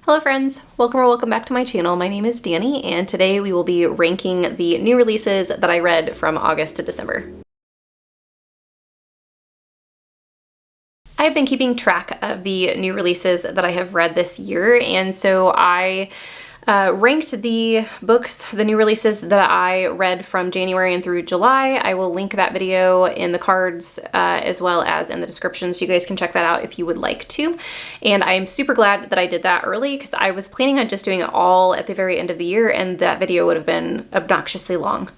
Hello friends, welcome or welcome back to my channel. My name is Danny and today we will be ranking the new releases that I read from August to December. I've been keeping track of the new releases that I have read this year, and so I ranked the books, the new releases that I read from January and through July. I will link that video in the cards as well as in the description, so you guys can check that out if you would like to. And I'm super glad that I did that early because I was planning on just doing it all at the very end of the year, and that video would have been obnoxiously long.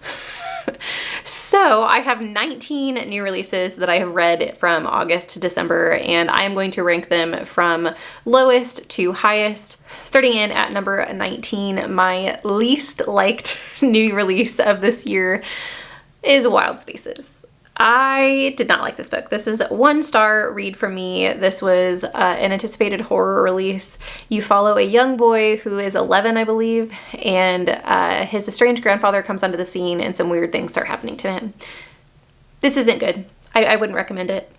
So I have 19 new releases that I have read from August to December, and I am going to rank them from lowest to highest. Starting in at number 19, my least liked new release of this year is Wild Spaces. I did not like this book. This is a 1-star read from me. This was an anticipated horror release. You follow a young boy who is 11, I believe, and his estranged grandfather comes onto the scene and some weird things start happening to him. This isn't good. I wouldn't recommend it.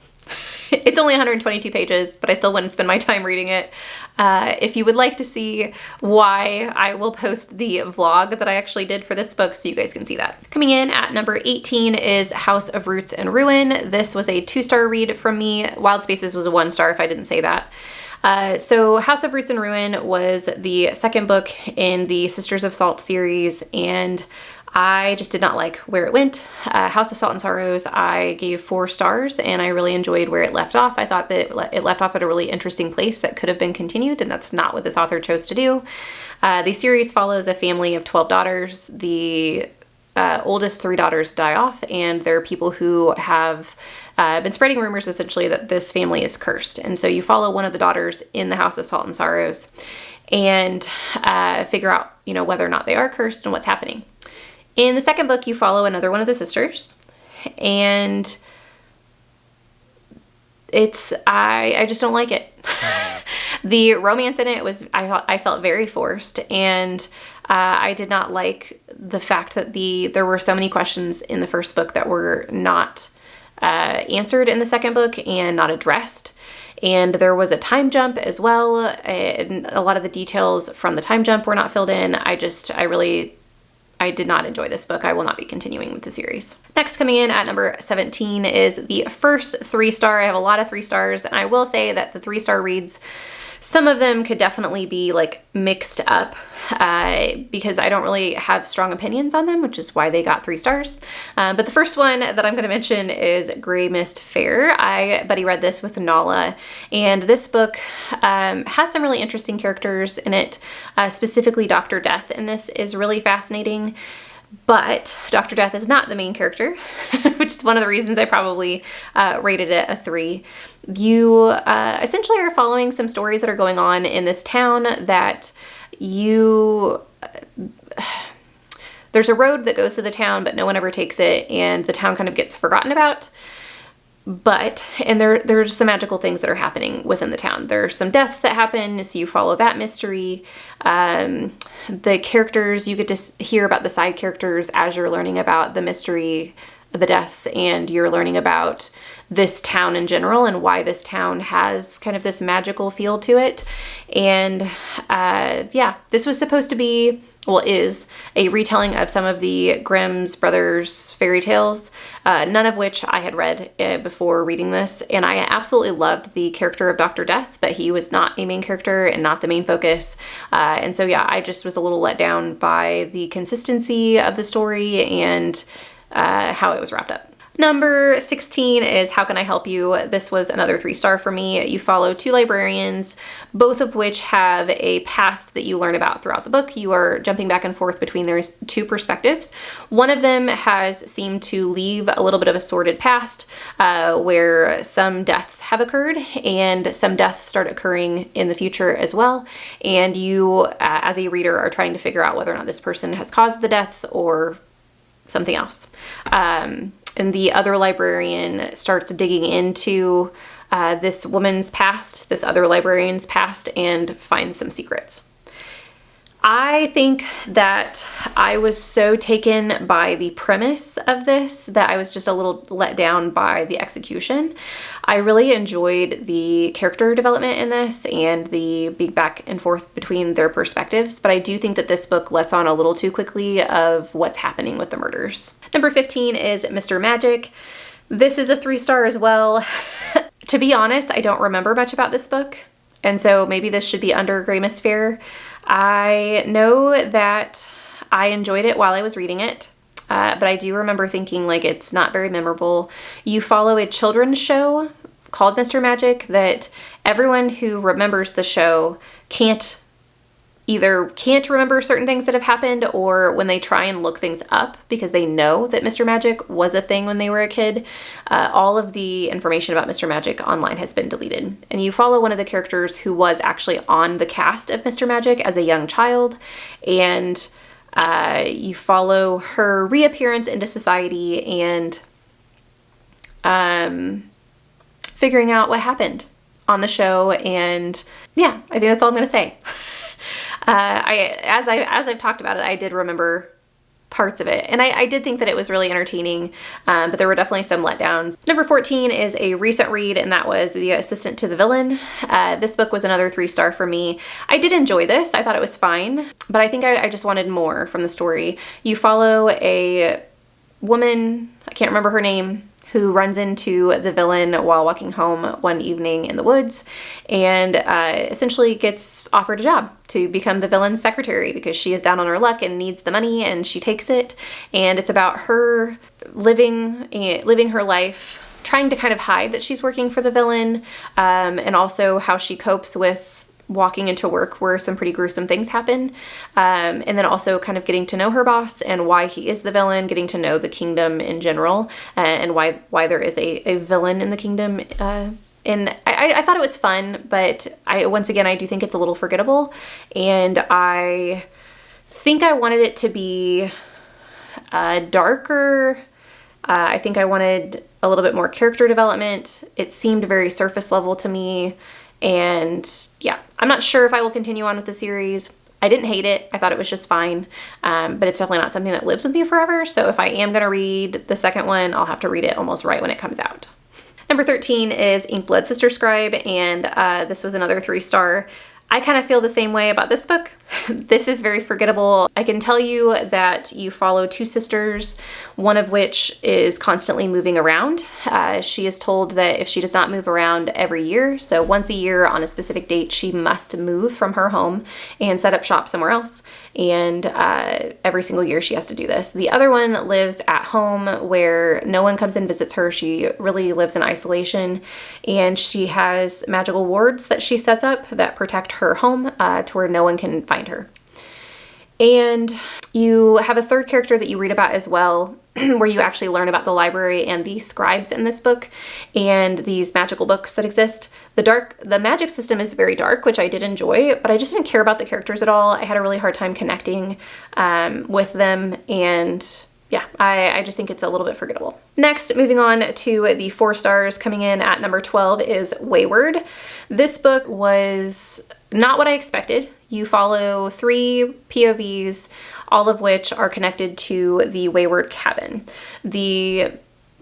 It's only 122 pages, but I still wouldn't spend my time reading it. If you would like to see why, I will post the vlog that I actually did for this book so you guys can see that. Coming in at number 18 is House of Roots and Ruin. This was a 2-star read from me. Wild Spaces was a 1-star if I didn't say that. So House of Roots and Ruin was the second book in the Sisters of Salt series, and I just did not like where it went. House of Salt and Sorrows, I gave 4 stars, and I really enjoyed where it left off. I thought that it left off at a really interesting place that could have been continued, and that's not what this author chose to do. The series follows a family of 12 daughters. The oldest 3 daughters die off, and there are people who have been spreading rumors essentially that this family is cursed. And so you follow one of the daughters in the House of Salt and Sorrows and figure out, whether or not they are cursed and what's happening. In the second book, you follow another one of the sisters, and I just don't like it. The romance in it was, I felt very forced, and I did not like the fact that there were so many questions in the first book that were not answered in the second book and not addressed. And there was a time jump as well, and a lot of the details from the time jump were not filled in. I did not enjoy this book. I will not be continuing with the series. Next, coming in at number 17 is the first 3-star. I have a lot of 3 stars, and I will say that the 3-star reads, some of them could definitely be mixed up because I don't really have strong opinions on them, which is why they got 3 stars. But the first one that I'm going to mention is Greymist Fair. I buddy read this with Nala, and this book has some really interesting characters in it, specifically Dr. Death, and this is really fascinating. But Dr. Death is not the main character, which is one of the reasons I probably rated it a 3. You essentially are following some stories that are going on in this town that there's a road that goes to the town, but no one ever takes it, and the town kind of gets forgotten about. And there's some magical things that are happening within the town. There's some deaths that happen, so you follow that mystery. The characters, you get to hear about the side characters as you're learning about the mystery of the deaths, and you're learning about this town in general and why this town has kind of this magical feel to it. And this was supposed to be, is a retelling of some of the Grimm's brothers fairy tales, none of which I had read before reading this. And I absolutely loved the character of Dr. Death, but he was not a main character and not the main focus. I just was a little let down by the consistency of the story and how it was wrapped up. Number 16 is How Can I Help You? This was another 3-star for me. You follow 2 librarians, both of which have a past that you learn about throughout the book. You are jumping back and forth between their 2 perspectives. One of them has seemed to leave a little bit of a sordid past where some deaths have occurred and some deaths start occurring in the future as well. And you, as a reader, are trying to figure out whether or not this person has caused the deaths or something else. And the other librarian starts digging into this woman's past, this other librarian's past, and finds some secrets. I think that I was so taken by the premise of this that I was just a little let down by the execution. I really enjoyed the character development in this and the big back and forth between their perspectives, but I do think that this book lets on a little too quickly of what's happening with the murders. Number 15 is Mr. Magic. This is a 3-star as well. To be honest, I don't remember much about this book, and so maybe this should be under Greymist fare. I know that I enjoyed it while I was reading it, but I do remember thinking like it's not very memorable. You follow a children's show called Mr. Magic that everyone who remembers the show can't remember certain things that have happened, or when they try and look things up because they know that Mr. Magic was a thing when they were a kid, all of the information about Mr. Magic online has been deleted. And you follow one of the characters who was actually on the cast of Mr. Magic as a young child, and you follow her reappearance into society and figuring out what happened on the show. And yeah, I think that's all I'm gonna say. As I've talked about it, I did remember parts of it, and I did think that it was really entertaining, but there were definitely some letdowns. Number 14 is a recent read, and that was The Assistant to the Villain. This book was another 3-star for me. I did enjoy this. I thought it was fine, but I think I just wanted more from the story. You follow a woman, I can't remember her name, who runs into the villain while walking home one evening in the woods, and essentially gets offered a job to become the villain's secretary because she is down on her luck and needs the money, and she takes it. And it's about her living her life, trying to kind of hide that she's working for the villain, and also how she copes with walking into work where some pretty gruesome things happen, and then also kind of getting to know her boss and why he is the villain, getting to know the kingdom in general, and why there is a villain in the kingdom. And I thought it was fun, but once again, I do think it's a little forgettable, and I think I wanted it to be darker. I think I wanted a little bit more character development. It seemed very surface level to me. And yeah, I'm not sure if I will continue on with the series. I didn't hate it. I thought it was just fine. But it's definitely not something that lives with me forever. So if I am going to read the second one, I'll have to read it almost right when it comes out. Number 13 is Inkblood Sister Scribe, and this was another 3-star. I kind of feel the same way about this book. This is very forgettable. I can tell you that you follow 2 sisters, one of which is constantly moving around. She is told that if she does not move around every year, so once a year on a specific date, she must move from her home and set up shop somewhere else. And every single year she has to do this. The other one lives at home where no one comes and visits her. She really lives in isolation, and she has magical wards that she sets up that protect her home to where no one can find her. And you have a third character that you read about as well, where you actually learn about the library and the scribes in this book and these magical books that exist. The magic system is very dark, which I did enjoy, but I just didn't care about the characters at all. I had a really hard time connecting with them, and yeah, I just think it's a little bit forgettable. Next, moving on to the 4 stars, coming in at number 12 is Weyward. This book was not what I expected. You follow 3 POVs, all of which are connected to the Weyward cabin.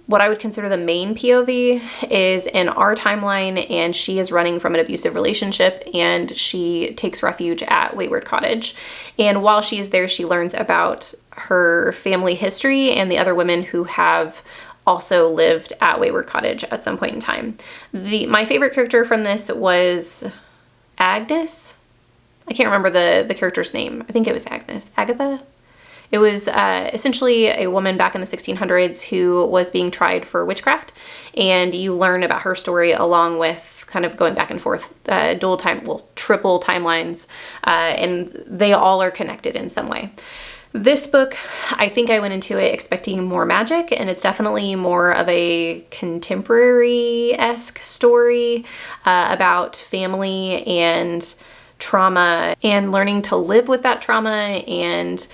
What I would consider the main POV is in our timeline, and she is running from an abusive relationship, and she takes refuge at Weyward Cottage. And while she is there, she learns about her family history and the other women who have also lived at Weyward Cottage at some point in time. My favorite character from this was Agnes. I can't remember the character's name. I think it was Agatha. It was essentially a woman back in the 1600s who was being tried for witchcraft, and you learn about her story along with kind of going back and forth, triple timelines, and they all are connected in some way. This book, I think I went into it expecting more magic, and it's definitely more of a contemporary-esque story about family and trauma and learning to live with that trauma and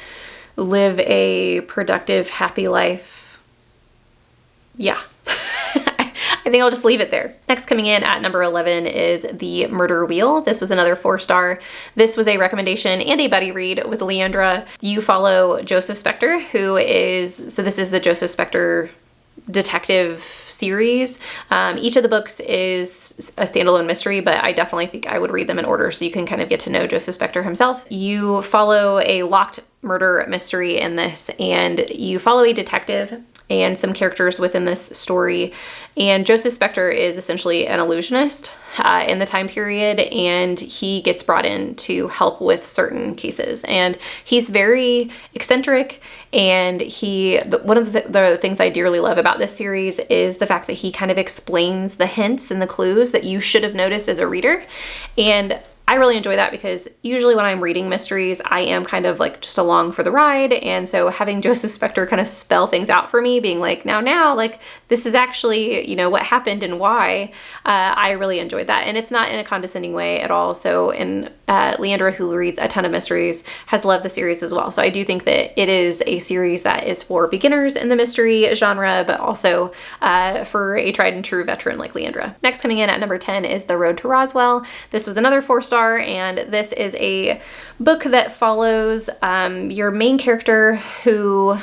live a productive, happy life. Yeah. I I think I'll just leave it there. Next, coming in at number 11 is The Murder Wheel. This was another 4-star. This was a recommendation and a buddy read with Leandra. You follow Joseph Spector, who is, so this is the Joseph Spector detective series. Each of the books is a standalone mystery, but I definitely think I would read them in order so you can kind of get to know Joseph Spector himself. You follow a locked murder mystery in this, and you follow a detective and some characters within this story. And Joseph Spector is essentially an illusionist in the time period, and he gets brought in to help with certain cases. And he's very eccentric, and one of the things I dearly love about this series is the fact that he kind of explains the hints and the clues that you should have noticed as a reader. And I really enjoy that because usually when I'm reading mysteries, I am kind of like just along for the ride. And so having Joseph Spector kind of spell things out for me, being like, now, like this is actually, you know, what happened and why, I really enjoyed that. And it's not in a condescending way at all. So, and Leandra, who reads a ton of mysteries, has loved the series as well. So I do think that it is a series that is for beginners in the mystery genre, but also for a tried and true veteran like Leandra. Next, coming in at number 10 is The Road to Roswell. This was another 4-star. And this is a book that follows your main character who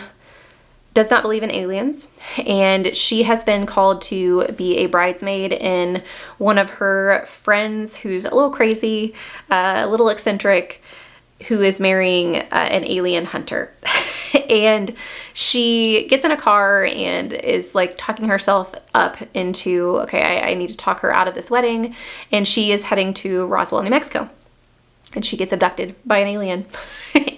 does not believe in aliens, and she has been called to be a bridesmaid in one of her friends who's a little crazy, a little eccentric, who is marrying an alien hunter. And she gets in a car and is like talking herself up into, okay, I need to talk her out of this wedding. And she is heading to Roswell, New Mexico. And she gets abducted by an alien.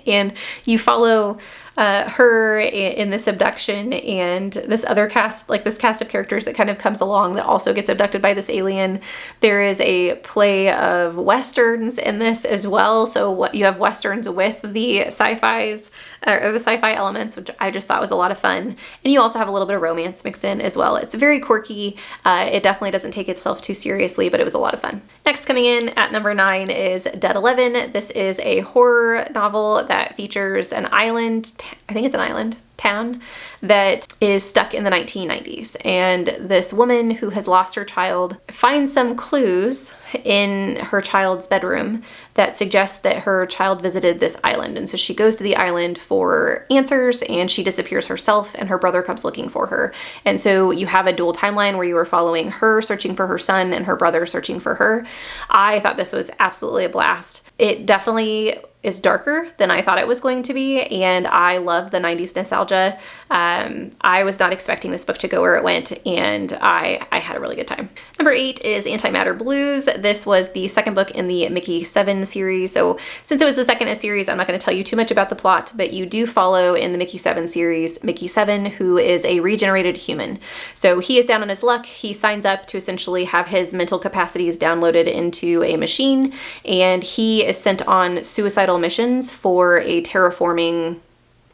And you follow her in this abduction and this other cast, like this cast of characters that kind of comes along that also gets abducted by this alien. There is a play of Westerns in this as well. So what you have Westerns with the sci-fis, or the sci-fi elements, which I just thought was a lot of fun. And you also have a little bit of romance mixed in as well. It's very quirky. It definitely doesn't take itself too seriously, but it was a lot of fun. Next, coming in at number 9 is Dead 11. This is a horror novel that features an island, I think it's an island town, that is stuck in the 1990s. And this woman who has lost her child finds some clues in her child's bedroom that suggest that her child visited this island. And so she goes to the island for answers, and she disappears herself, and her brother comes looking for her. And so you have a dual timeline where you are following her searching for her son and her brother searching for her. I thought this was absolutely a blast. It definitely is darker than I thought it was going to be, and I love the 90s nostalgia. I was not expecting this book to go where it went, and I had a really good time. Number 8 is Antimatter Blues. This was the second book in the Mickey 7 series. So since it was the second in a series, I'm not going to tell you too much about the plot, but you do follow in the Mickey 7 series, Mickey 7, who is a regenerated human. So he is down on his luck. He signs up to essentially have his mental capacities downloaded into a machine, and he is sent on suicidal missions for a terraforming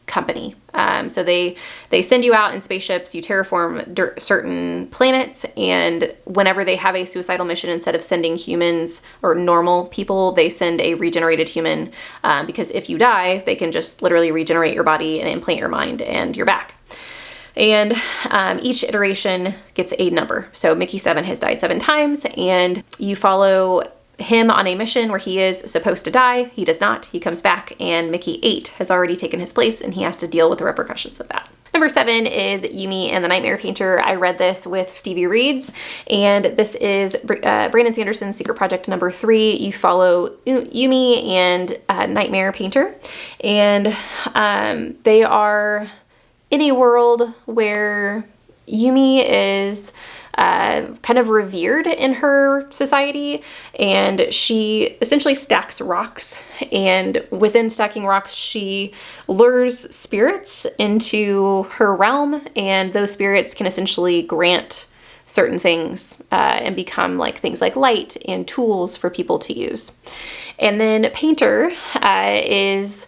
company. So they send you out in spaceships, you terraform certain planets, and whenever they have a suicidal mission, instead of sending humans or normal people, they send a regenerated human, because if you die, they can just literally regenerate your body and implant your mind and you're back. And each iteration gets a number. So Mickey 7 has died 7 times, and you follow him on a mission where he is supposed to die. He does not. He comes back, and Mickey 8 has already taken his place, and he has to deal with the repercussions of that. Number 7 is Yumi and the Nightmare Painter. I read this with Stevie Reads, and this is Brandon Sanderson's Secret Project number 3. You follow Yumi and Nightmare Painter, and they are in a world where Yumi is kind of revered in her society, and she essentially stacks rocks, and within stacking rocks she lures spirits into her realm, and those spirits can essentially grant certain things and become like things like light and tools for people to use. And then Painter is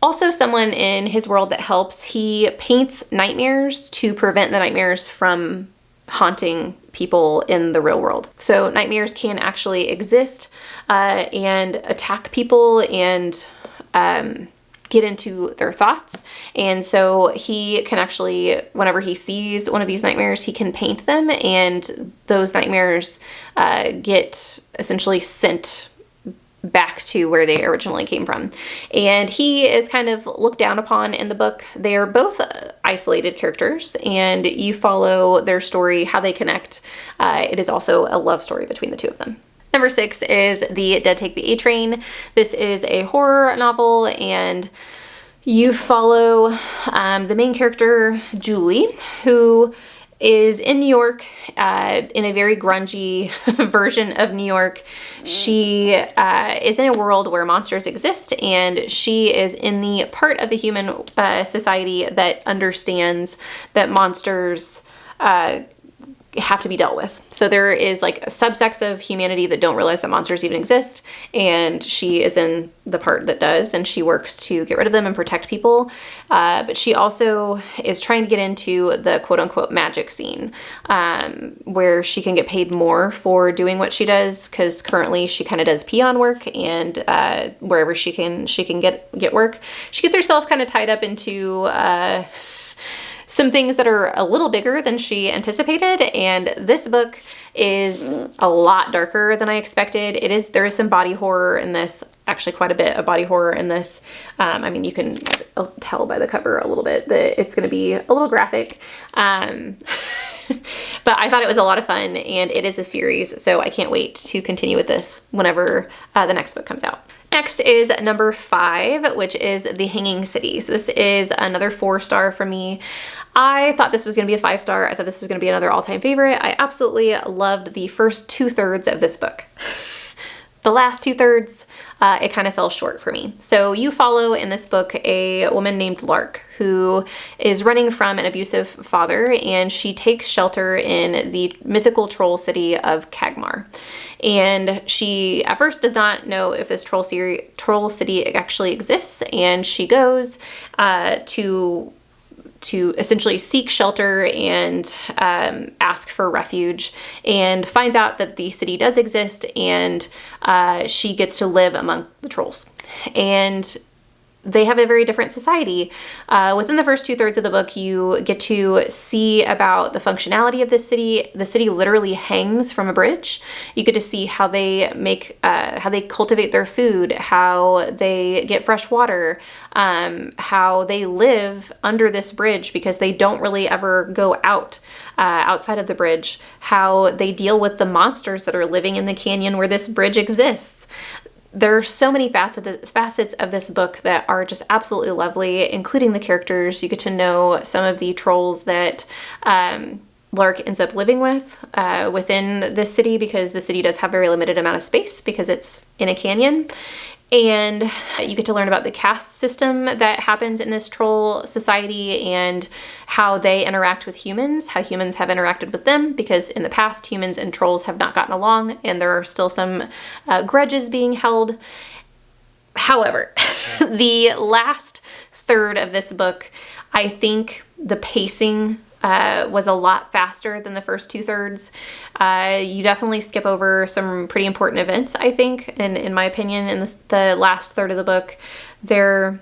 also someone in his world that helps. He paints nightmares to prevent the nightmares from haunting people in the real world. So nightmares can actually exist and attack people and get into their thoughts. And so he can actually, whenever he sees one of these nightmares, he can paint them, and those nightmares get essentially sent back to where they originally came from. And he is kind of looked down upon in the book. They are both isolated characters, and you follow their story, how they connect. It is also a love story between the two of them. Number 6 is The Dead Take the A Train. This is a horror novel, and you follow the main character, Julie, who is in New York, in a very grungy version of New York. She is in a world where monsters exist, and she is in the part of the human society that understands that monsters have to be dealt with. So there is like a subsects of humanity that don't realize that monsters even exist, and she is in the part that does, and she works to get rid of them and protect people. But she also is trying to get into the quote-unquote magic scene, where she can get paid more for doing what she does, because currently she kind of does peon work, and wherever she can get work. She gets herself kind of tied up into some things that are a little bigger than she anticipated, and this book is a lot darker than I expected. There is some body horror in this, actually quite a bit of body horror in this. I mean, you can tell by the cover a little bit that it's going to be a little graphic. But I thought it was a lot of fun, and it is a series, so I can't wait to continue with this whenever the next book comes out. Next is number 5, which is The Hanging City. So this is another 4-star for me. I thought this was going to be a 5-star. I thought this was going to be another all-time favorite. I absolutely loved the first 2/3 of this book. The last 2/3, it kind of fell short for me. So you follow in this book a woman named Lark, who is running from an abusive father, and she takes shelter in the mythical troll city of Kagmar. And she at first does not know if this troll city actually exists, and she goes to essentially seek shelter and ask for refuge, and finds out that the city does exist, and she gets to live among the trolls. And they have a very different society. Within the first 2/3 of the book, you get to see about the functionality of this city. The city literally hangs from a bridge. You get to see how they cultivate their food, how they get fresh water, how they live under this bridge because they don't really ever go outside of the bridge, how they deal with the monsters that are living in the canyon where this bridge exists. There are so many facets of this book that are just absolutely lovely, including the characters. You get to know some of the trolls that Lark ends up living with within this city, because the city does have a very limited amount of space because it's in a canyon. And you get to learn about the caste system that happens in this troll society and how they interact with humans, how humans have interacted with them, because in the past humans and trolls have not gotten along, and there are still some grudges being held. However, the last third of this book, I think the pacing was a lot faster than the first 2/3. You definitely skip over some pretty important events, I think, and in my opinion, in the last third of the book. There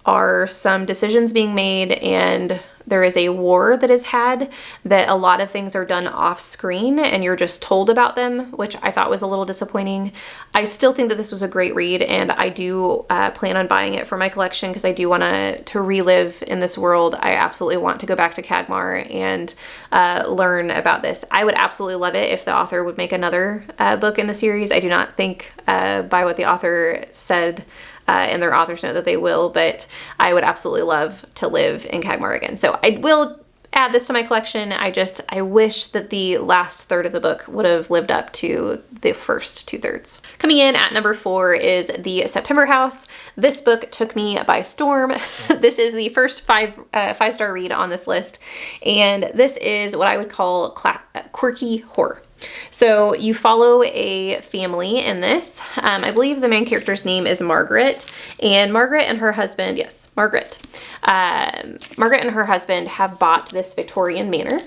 are some decisions being made, and there is a war that is had, that a lot of things are done off screen and you're just told about them, which I thought was a little disappointing. I still think that this was a great read, and I do plan on buying it for my collection because I do want to relive in this world. I absolutely want to go back to Kagmar and learn about this. I would absolutely love it if the author would make another book in the series. I do not think by what the author said in their author's note that they will, but I would absolutely love to live in Kagmar again. So I will add this to my collection. I wish that the last third of the book would have lived up to the first 2/3. Coming in at number 4 is The September House. This book took me by storm. This is the first 5-star read on this list, and this is what I would call quirky horror. So you follow a family in this. I believe the main character's name is Margaret, and Margaret and her husband, yes, Margaret and her husband have bought this Victorian manor,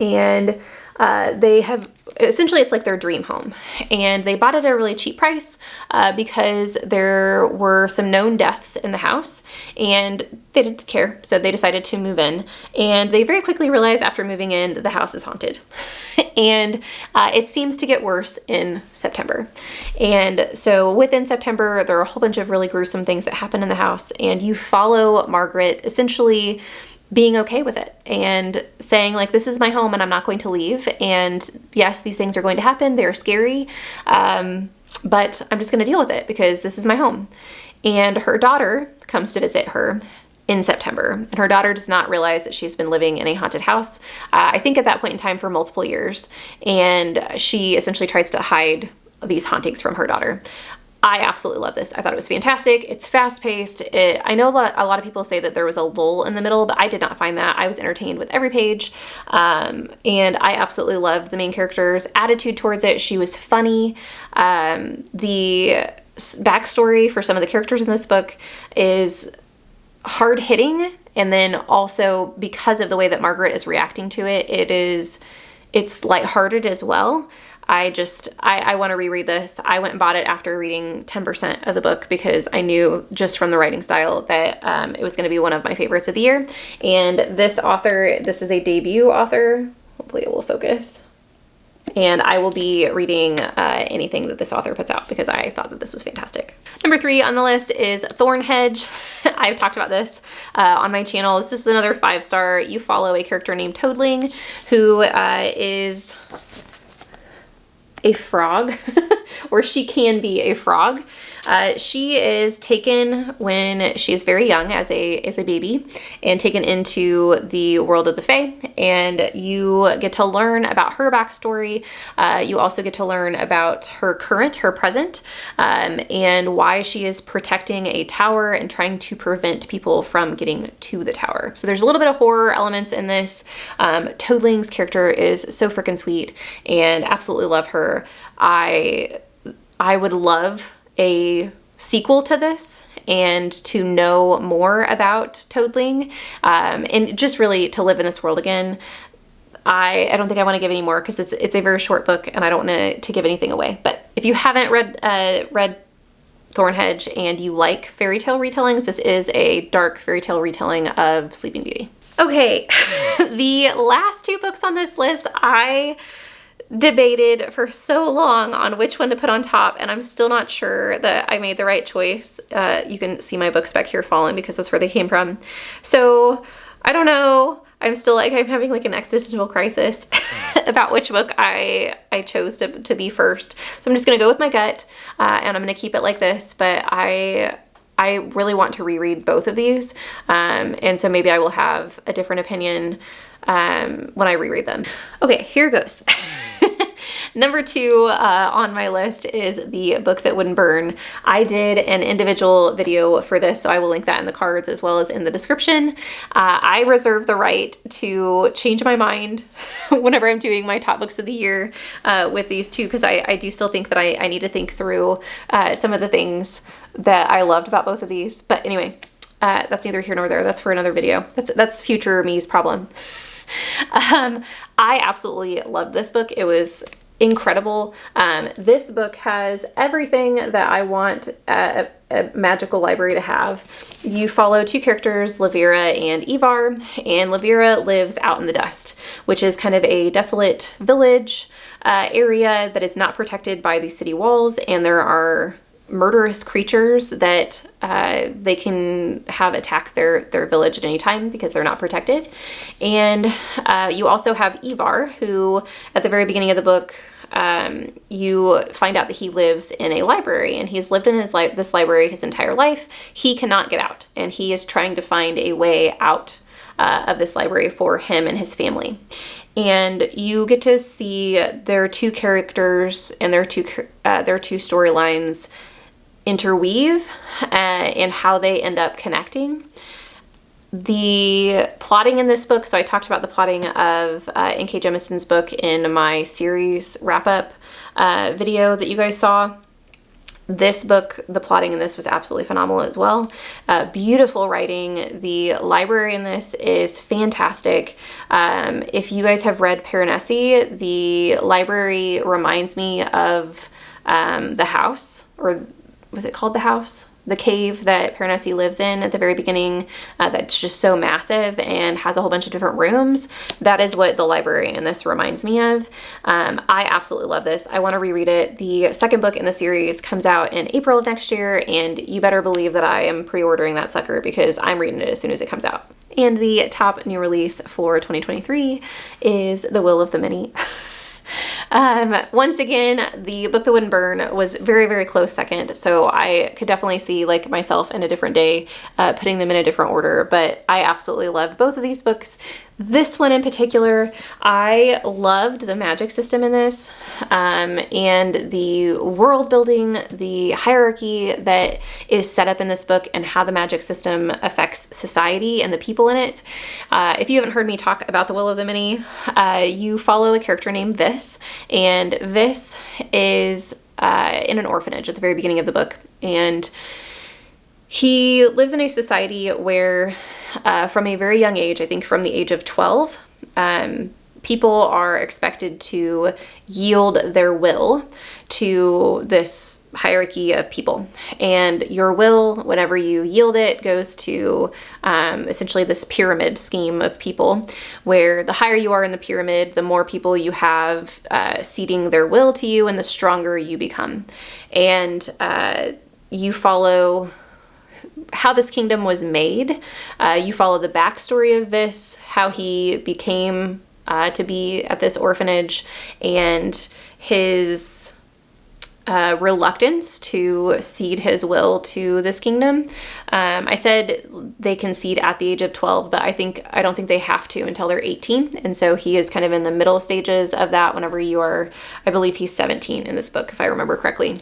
and they have essentially it's like their dream home, and they bought it at a really cheap price because there were some known deaths in the house and they didn't care, so they decided to move in, and they very quickly realized after moving in that the house is haunted. And it seems to get worse in September. And so within September, there are a whole bunch of really gruesome things that happen in the house, and you follow Margaret essentially being okay with it and saying, like, this is my home and I'm not going to leave. And yes, these things are going to happen. They're scary. But I'm just going to deal with it because this is my home. And her daughter comes to visit her in September, and her daughter does not realize that she's been living in a haunted house, I think at that point in time, for multiple years. And she essentially tries to hide these hauntings from her daughter. I absolutely love this. I thought it was fantastic. It's fast-paced. I know a lot of people say that there was a lull in the middle, but I did not find that. I was entertained with every page, and I absolutely loved the main character's attitude towards it. She was funny. The backstory for some of the characters in this book is hard-hitting, and then also because of the way that Margaret is reacting to it, it's lighthearted as well. I want to reread this. I went and bought it after reading 10% of the book because I knew just from the writing style that it was going to be one of my favorites of the year. And this author, this is a debut author. Hopefully it will focus. And I will be reading anything that this author puts out because I thought that this was fantastic. Number 3 on the list is Thornhedge. I've talked about this on my channel. This is another 5-star. You follow a character named Toadling who is a frog, or she can be a frog. She is taken when she is very young as a baby and taken into the world of the Fae, and you get to learn about her backstory. You also get to learn about her present, and why she is protecting a tower and trying to prevent people from getting to the tower. So there's a little bit of horror elements in this. Toadling's character is so freaking sweet and absolutely love her. I would love a sequel to this and to know more about Toadling, and just really to live in this world again. I don't think I want to give any more because it's a very short book and I don't want to give anything away. But if you haven't read Thornhedge and you like fairy tale retellings, this is a dark fairy tale retelling of Sleeping Beauty. Okay, the last 2 books on this list, I debated for so long on which one to put on top, and I'm still not sure that I made the right choice. You can see my books back here falling because that's where they came from. So I don't know. I'm having like an existential crisis about which book I chose to be first. So I'm just gonna go with my gut, and I'm gonna keep it like this, but I really want to reread both of these, and so maybe I will have a different opinion when I reread them. Okay, here goes. Number 2 on my list is The Book That Wouldn't Burn. I did an individual video for this, so I will link that in the cards as well as in the description. I reserve the right to change my mind whenever I'm doing my top books of the year with these 2, because I do still think that I need to think through some of the things that I loved about both of these. But anyway, that's neither here nor there. That's for another video. That's future me's problem. I absolutely loved this book. It was incredible. This book has everything that I want a magical library to have. You follow 2 characters, Lawerence and Ivar, and Lawerence lives out in the dust, which is kind of a desolate village area that is not protected by the city walls, and there are murderous creatures that they can have attack their village at any time because they're not protected. And you also have Ivar, who at the very beginning of the book, you find out that he lives in a library, and he's lived in this library his entire life. He cannot get out, and he is trying to find a way out of this library for him and his family. And you get to see their 2 characters and their 2 storylines interweave and how they end up connecting. The plotting in this book, so I talked about the plotting of N.K. Jemison's book in my series wrap-up video that you guys saw. This book, the plotting in this was absolutely phenomenal as well. Beautiful writing. The library in this is fantastic. If you guys have read Piranesi, the library reminds me of the house, or was it called the house? The cave that Piranesi lives in at the very beginning, that's just so massive and has a whole bunch of different rooms. That is what the library in this reminds me of. I absolutely love this. I want to reread it. The second book in the series comes out in April of next year, and you better believe that I am pre-ordering that sucker because I'm reading it as soon as it comes out. And the top new release for 2023 is The Will of the Many. Once again, the book that wouldn't burn was very, very close second, so I could definitely see like myself in a different day putting them in a different order, but I absolutely loved both of these books. This one in particular, I loved the magic system in this, and the world building, the hierarchy that is set up in this book, and how the magic system affects society and the people in it. If you haven't heard me talk about The Will of the Many, you follow a character named Vis, and Vis is in an orphanage at the very beginning of the book, and he lives in a society where from a very young age, I think from the age of 12, people are expected to yield their will to this hierarchy of people. And your will, whenever you yield it, goes to essentially this pyramid scheme of people, where the higher you are in the pyramid, the more people you have ceding their will to you, and the stronger you become. And you follow how this kingdom was made. You follow the backstory of Vis, how he became to be at this orphanage, and his reluctance to cede his will to this kingdom. I said they can cede at the age of 12, but I don't think they have to until they're 18. And so he is kind of in the middle stages of that whenever you are, I believe he's 17 in this book, if I remember correctly.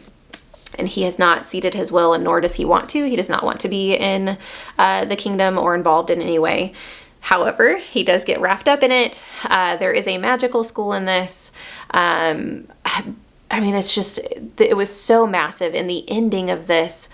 And he has not ceded his will, and nor does he want to. He does not want to be in the kingdom or involved in any way. However, he does get wrapped up in it. There is a magical school in this. I mean, it was so massive, and the ending of this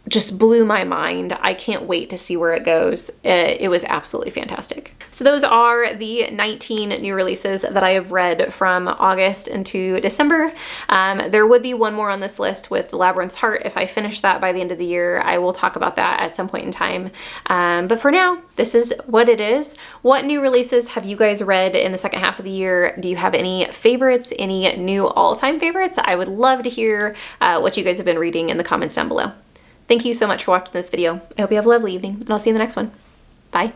just blew my mind. I can't wait to see where it goes. It was absolutely fantastic. So those are the 19 new releases that I have read from August into December. There would be one more on this list with Lawerence Hart. If I finish that by the end of the year, I will talk about that at some point in time. But for now, this is what it is. What new releases have you guys read in the second half of the year? Do you have any favorites, any new all-time favorites? I would love to hear what you guys have been reading in the comments down below. Thank you so much for watching this video. I hope you have a lovely evening, and I'll see you in the next one. Bye.